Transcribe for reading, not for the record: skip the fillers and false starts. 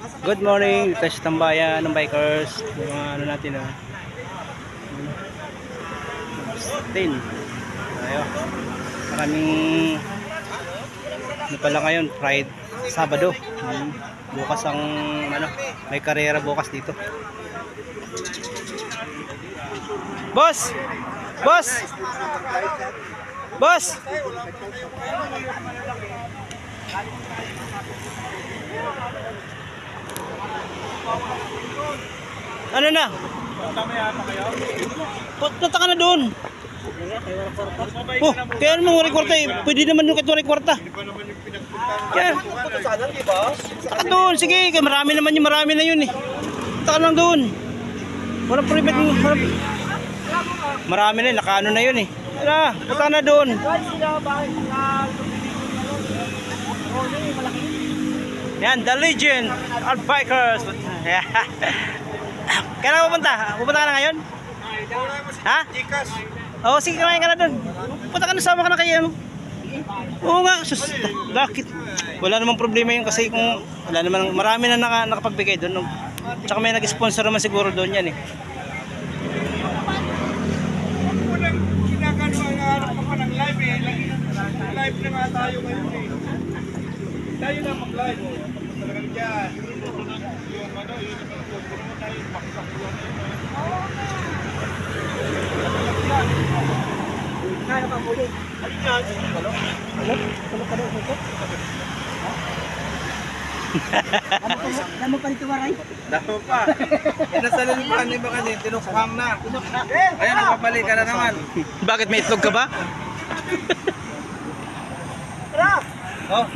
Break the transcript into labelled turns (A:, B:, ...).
A: Good morning, dito sa tambayan ng bikers. Yung mga ano natin Tin. Tayo. Maraming ano pala ngayon, Friday, Sabado. Bukas ang ano, may karera bukas dito. Boss! Boss! Boss! Ano na? Punta ka na doon. Oh, kaya naman wari kwarta eh. Pwede naman yung kahit wari kwarta. Yan. Punta ka doon. Sige, marami naman yung marami na yun eh. Punta ka lang doon. Walang private. Marami na, nakaano na yun eh. Tara, punta ka na doon. Yan, the legend of bikers. Kailan pupunta? Pupunta ka na ngayon? Ha? Oo, sige, kamain ka na doon. Punta ka na, sama ka na kayo. Oo nga, sus, bakit? Wala namang problema yun kasi kung wala naman, marami na nakapagbigay doon. Tsaka may nag-sponsor naman siguro doon yan eh.
B: Unang kinakano ang harap ka pa ng live eh. Live na nga tayo ngayon eh. Tayo na mag-live. Talagang dyan. Yung ano, yung puro tayo paksakulan.
C: Kaya pa muli.
B: Ay, yan.
C: Ano? Ano pa daw ito? Damo pa dito waray.
B: Damo pa. Inasalan pa ni ba kasi tinukhang na. Ayan, napabalik ka na naman.
A: Bakit may itlog ka ba?
B: Oh.